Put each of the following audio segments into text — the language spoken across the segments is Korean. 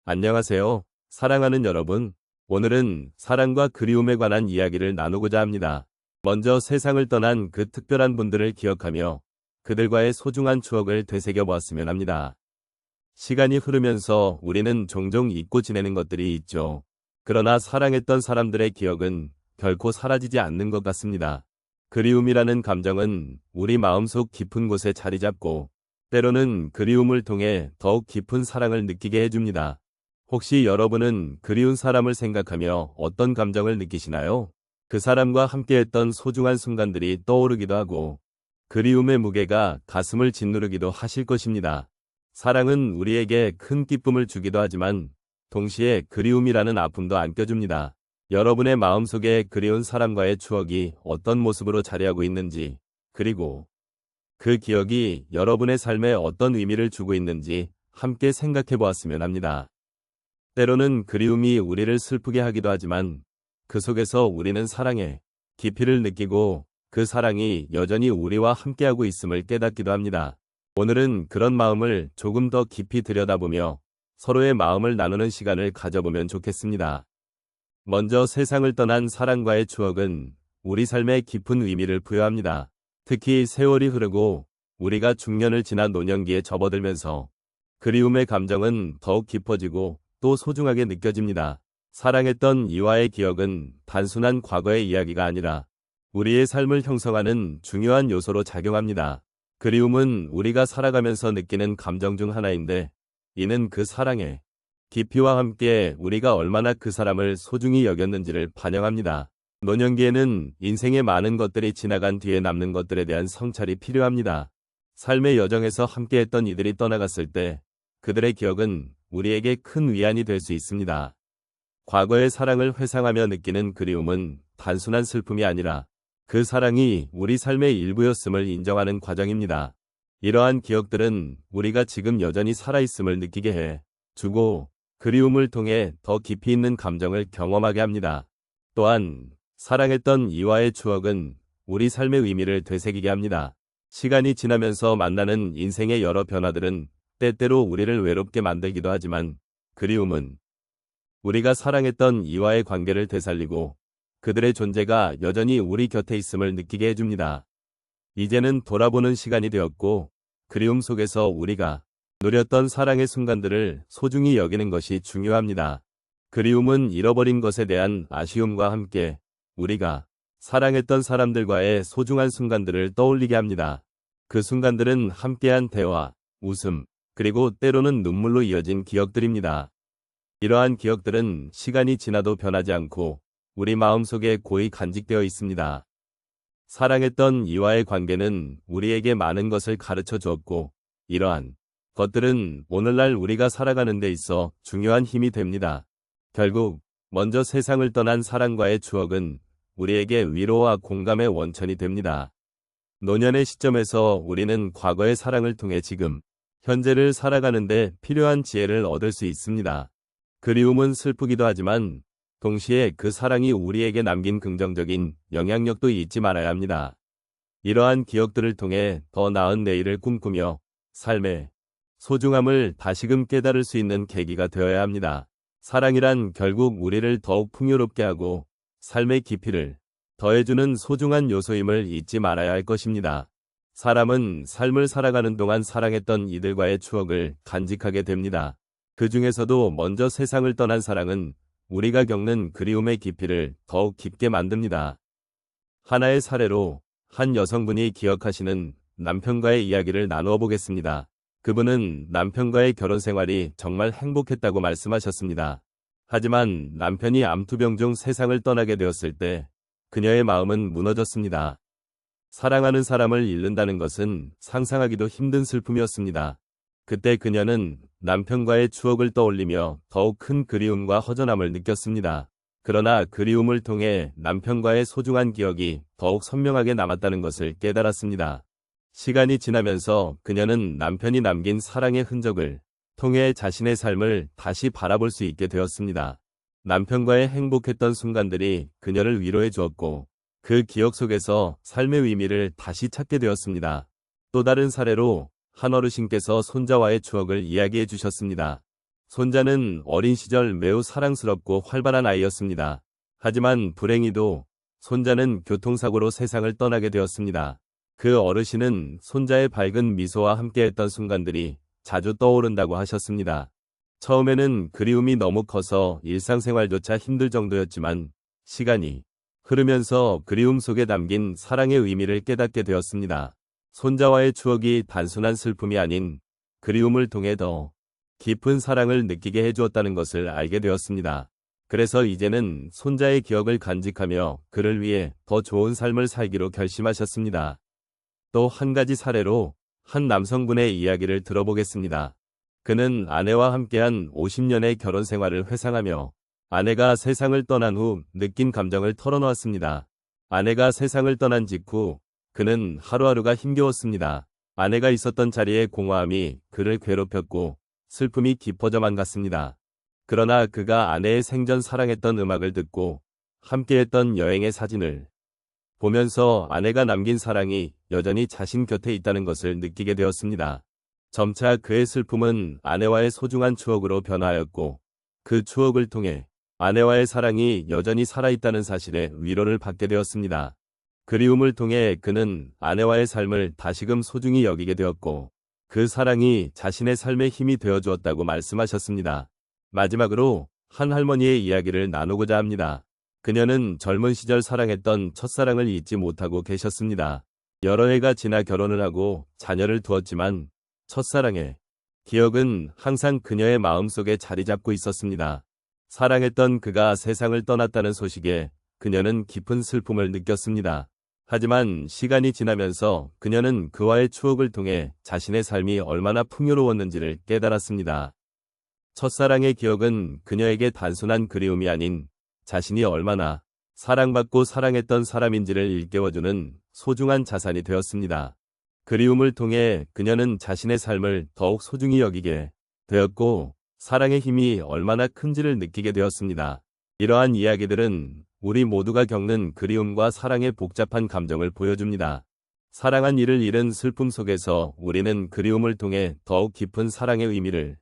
안녕하세요. 사랑하는 여러분. 오늘은 사랑과 그리움에 관한 이야기를 나누고자 합니다. 먼저 세상을 떠난 그 특별한 분들을 기억하며 그들과의 소중한 추억을 되새겨 보았으면 합니다. 시간이 흐르면서 우리는 종종 잊고 지내는 것들이 있죠. 그러나 사랑했던 사람들의 기억은 결코 사라지지 않는 것 같습니다. 그리움이라는 감정은 우리 마음속 깊은 곳에 자리 잡고 때로는 그리움을 통해 더욱 깊은 사랑을 느끼게 해줍니다. 혹시 여러분은 그리운 사람을 생각하며 어떤 감정을 느끼시나요? 그 사람과 함께했던 소중한 순간들이 떠오르기도 하고 그리움의 무게가 가슴을 짓누르기도 하실 것입니다. 사랑은 우리에게 큰 기쁨을 주기도 하지만 동시에 그리움이라는 아픔도 안겨줍니다. 여러분의 마음속에 그리운 사람과의 추억이 어떤 모습으로 자리하고 있는지, 그리고 그 기억이 여러분의 삶에 어떤 의미를 주고 있는지 함께 생각해 보았으면 합니다. 때로는 그리움이 우리를 슬프게 하기도 하지만 그 속에서 우리는 사랑의 깊이를 느끼고 그 사랑이 여전히 우리와 함께하고 있음을 깨닫기도 합니다. 오늘은 그런 마음을 조금 더 깊이 들여다보며 서로의 마음을 나누는 시간을 가져보면 좋겠습니다. 먼저 세상을 떠난 사랑과의 추억은 우리 삶에 깊은 의미를 부여합니다. 특히 세월이 흐르고 우리가 중년을 지난 노년기에 접어들면서 그리움의 감정은 더욱 깊어지고 또 소중하게 느껴집니다. 사랑했던 이와의 기억은 단순한 과거의 이야기가 아니라 우리의 삶을 형성하는 중요한 요소로 작용합니다. 그리움은 우리가 살아가면서 느끼는 감정 중 하나인데 이는 그 사랑의 깊이와 함께 우리가 얼마나 그 사람을 소중히 여겼는지를 반영합니다. 노년기에는 인생의 많은 것들이 지나간 뒤에 남는 것들에 대한 성찰이 필요합니다. 삶의 여정에서 함께했던 이들이 떠나갔을 때 그들의 기억은 우리에게 큰 위안이 될 수 있습니다. 과거의 사랑을 회상하며 느끼는 그리움은 단순한 슬픔이 아니라 그 사랑이 우리 삶의 일부였음을 인정하는 과정입니다. 이러한 기억들은 우리가 지금 여전히 살아있음을 느끼게 해 주고 그리움을 통해 더 깊이 있는 감정을 경험하게 합니다. 또한 사랑했던 이와의 추억은 우리 삶의 의미를 되새기게 합니다. 시간이 지나면서 만나는 인생의 여러 변화들은 때때로 우리를 외롭게 만들기도 하지만 그리움은 우리가 사랑했던 이와의 관계를 되살리고 그들의 존재가 여전히 우리 곁에 있음을 느끼게 해줍니다. 이제는 돌아보는 시간이 되었고 그리움 속에서 우리가 누렸던 사랑의 순간들을 소중히 여기는 것이 중요합니다. 그리움은 잃어버린 것에 대한 아쉬움과 함께 우리가 사랑했던 사람들과의 소중한 순간들을 떠올리게 합니다. 그 순간들은 함께한 대화, 웃음, 그리고 때로는 눈물로 이어진 기억들입니다. 이러한 기억들은 시간이 지나도 변하지 않고 우리 마음속에 고이 간직되어 있습니다. 사랑했던 이와의 관계는 우리에게 많은 것을 가르쳐 주었고 이러한 것들은 오늘날 우리가 살아가는 데 있어 중요한 힘이 됩니다. 결국 먼저 세상을 떠난 사랑과의 추억은 우리에게 위로와 공감의 원천이 됩니다. 노년의 시점에서 우리는 과거의 사랑을 통해 지금 현재를 살아가는데 필요한 지혜를 얻을 수 있습니다. 그리움은 슬프기도 하지만 동시에 그 사랑이 우리에게 남긴 긍정적인 영향력도 잊지 말아야 합니다. 이러한 기억들을 통해 더 나은 내일을 꿈꾸며 삶의 소중함을 다시금 깨달을 수 있는 계기가 되어야 합니다. 사랑이란 결국 우리를 더욱 풍요롭게 하고 삶의 깊이를 더해주는 소중한 요소임을 잊지 말아야 할 것입니다. 사람은 삶을 살아가는 동안 사랑했던 이들과의 추억을 간직하게 됩니다. 그 중에서도 먼저 세상을 떠난 사랑은 우리가 겪는 그리움의 깊이를 더욱 깊게 만듭니다. 하나의 사례로 한 여성분이 기억하시는 남편과의 이야기를 나누어 보겠습니다. 그분은 남편과의 결혼 생활이 정말 행복했다고 말씀하셨습니다. 하지만 남편이 암투병 중 세상을 떠나게 되었을 때 그녀의 마음은 무너졌습니다. 사랑하는 사람을 잃는다는 것은 상상하기도 힘든 슬픔이었습니다. 그때 그녀는 남편과의 추억을 떠올리며 더욱 큰 그리움과 허전함을 느꼈습니다. 그러나 그리움을 통해 남편과의 소중한 기억이 더욱 선명하게 남았다는 것을 깨달았습니다. 시간이 지나면서 그녀는 남편이 남긴 사랑의 흔적을 통해 자신의 삶을 다시 바라볼 수 있게 되었습니다. 남편과의 행복했던 순간들이 그녀를 위로해 주었고 그 기억 속에서 삶의 의미를 다시 찾게 되었습니다. 또 다른 사례로 한 어르신께서 손자와의 추억을 이야기해 주셨습니다. 손자는 어린 시절 매우 사랑스럽고 활발한 아이였습니다. 하지만 불행히도 손자는 교통사고로 세상을 떠나게 되었습니다. 그 어르신은 손자의 밝은 미소와 함께했던 순간들이 자주 떠오른다고 하셨습니다. 처음에는 그리움이 너무 커서 일상생활조차 힘들 정도였지만 시간이 흐르면서 그리움 속에 담긴 사랑의 의미를 깨닫게 되었습니다. 손자와의 추억이 단순한 슬픔이 아닌 그리움을 통해 더 깊은 사랑을 느끼게 해주었다는 것을 알게 되었습니다. 그래서 이제는 손자의 기억을 간직하며 그를 위해 더 좋은 삶을 살기로 결심하셨습니다. 또 한 가지 사례로 한 남성분의 이야기를 들어보겠습니다. 그는 아내와 함께한 50년의 결혼 생활을 회상하며 아내가 세상을 떠난 후 느낀 감정을 털어놓았습니다. 아내가 세상을 떠난 직후 그는 하루하루가 힘겨웠습니다. 아내가 있었던 자리에 공허함이 그를 괴롭혔고 슬픔이 깊어져만 갔습니다. 그러나 그가 아내의 생전 사랑했던 음악을 듣고 함께했던 여행의 사진을 보면서 아내가 남긴 사랑이 여전히 자신 곁에 있다는 것을 느끼게 되었습니다. 점차 그의 슬픔은 아내와의 소중한 추억으로 변화하였고 그 추억을 통해 아내와의 사랑이 여전히 살아있다는 사실에 위로를 받게 되었습니다. 그리움을 통해 그는 아내와의 삶을 다시금 소중히 여기게 되었고 그 사랑이 자신의 삶의 힘이 되어주었다고 말씀하셨습니다. 마지막으로 한 할머니의 이야기를 나누고자 합니다. 그녀는 젊은 시절 사랑했던 첫사랑을 잊지 못하고 계셨습니다. 여러 해가 지나 결혼을 하고 자녀를 두었지만 첫사랑의 기억은 항상 그녀의 마음속에 자리 잡고 있었습니다. 사랑했던 그가 세상을 떠났다는 소식에 그녀는 깊은 슬픔을 느꼈습니다. 하지만 시간이 지나면서 그녀는 그와의 추억을 통해 자신의 삶이 얼마나 풍요로웠는지를 깨달았습니다. 첫사랑의 기억은 그녀에게 단순한 그리움이 아닌 자신이 얼마나 사랑받고 사랑했던 사람인지를 일깨워주는 소중한 자산이 되었습니다. 그리움을 통해 그녀는 자신의 삶을 더욱 소중히 여기게 되었고 사랑의 힘이 얼마나 큰지를 느끼게 되었습니다. 이러한 이야기들은 우리 모두가 겪는 그리움과 사랑의 복잡한 감정을 보여줍니다. 사랑한 이를 잃은 슬픔 속에서 우리는 그리움을 통해 더욱 깊은 사랑의 의미를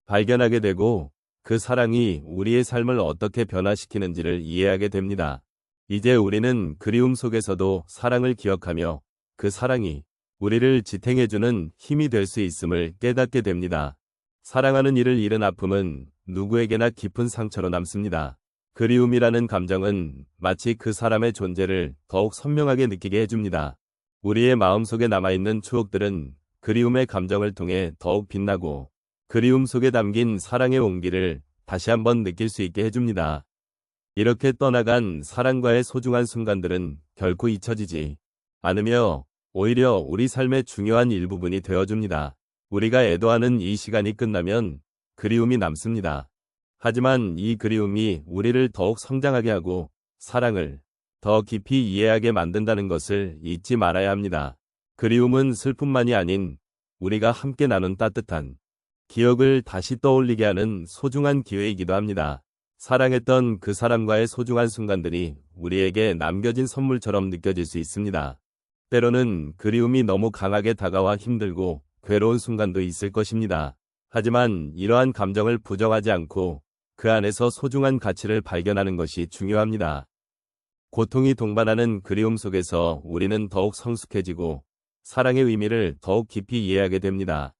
발견하게 되고 그 사랑이 우리의 삶을 어떻게 변화시키는지를 이해하게 됩니다. 이제 우리는 그리움 속에서도 사랑을 기억하며 그 사랑이 우리를 지탱해주는 힘이 될 수 있음을 깨닫게 됩니다. 사랑하는 이를 잃은 아픔은 누구에게나 깊은 상처로 남습니다. 그리움이라는 감정은 마치 그 사람의 존재를 더욱 선명하게 느끼게 해줍니다. 우리의 마음속에 남아있는 추억들은 그리움의 감정을 통해 더욱 빛나고 그리움 속에 담긴 사랑의 온기를 다시 한번 느낄 수 있게 해줍니다. 이렇게 떠나간 사랑과의 소중한 순간들은 결코 잊혀지지 않으며 오히려 우리 삶의 중요한 일부분이 되어줍니다. 우리가 애도하는 이 시간이 끝나면 그리움이 남습니다. 하지만 이 그리움이 우리를 더욱 성장하게 하고 사랑을 더 깊이 이해하게 만든다는 것을 잊지 말아야 합니다. 그리움은 슬픔만이 아닌 우리가 함께 나눈 따뜻한 기억을 다시 떠올리게 하는 소중한 기회이기도 합니다. 사랑했던 그 사람과의 소중한 순간들이 우리에게 남겨진 선물처럼 느껴질 수 있습니다. 때로는 그리움이 너무 강하게 다가와 힘들고 괴로운 순간도 있을 것입니다. 하지만 이러한 감정을 부정하지 않고 그 안에서 소중한 가치를 발견하는 것이 중요합니다. 고통이 동반하는 그리움 속에서 우리는 더욱 성숙해지고 사랑의 의미를 더욱 깊이 이해하게 됩니다.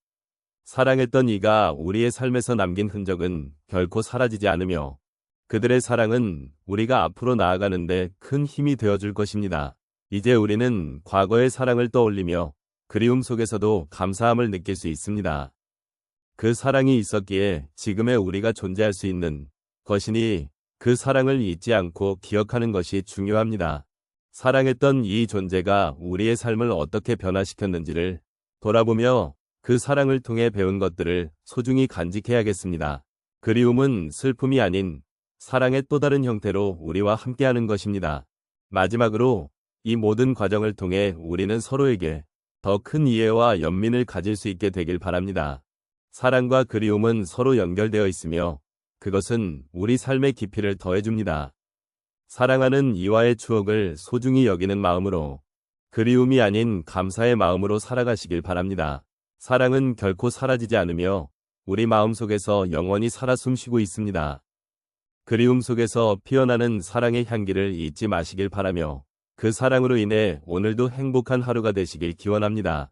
사랑했던 이가 우리의 삶에서 남긴 흔적은 결코 사라지지 않으며 그들의 사랑은 우리가 앞으로 나아가는데 큰 힘이 되어줄 것입니다. 이제 우리는 과거의 사랑을 떠올리며 그리움 속에서도 감사함을 느낄 수 있습니다. 그 사랑이 있었기에 지금의 우리가 존재할 수 있는 것이니 그 사랑을 잊지 않고 기억하는 것이 중요합니다. 사랑했던 이 존재가 우리의 삶을 어떻게 변화시켰는지를 돌아보며 그 사랑을 통해 배운 것들을 소중히 간직해야겠습니다. 그리움은 슬픔이 아닌 사랑의 또 다른 형태로 우리와 함께하는 것입니다. 마지막으로 이 모든 과정을 통해 우리는 서로에게 더 큰 이해와 연민을 가질 수 있게 되길 바랍니다. 사랑과 그리움은 서로 연결되어 있으며 그것은 우리 삶의 깊이를 더해줍니다. 사랑하는 이와의 추억을 소중히 여기는 마음으로 그리움이 아닌 감사의 마음으로 살아가시길 바랍니다. 사랑은 결코 사라지지 않으며 우리 마음속에서 영원히 살아 숨쉬고 있습니다. 그리움 속에서 피어나는 사랑의 향기를 잊지 마시길 바라며 그 사랑으로 인해 오늘도 행복한 하루가 되시길 기원합니다.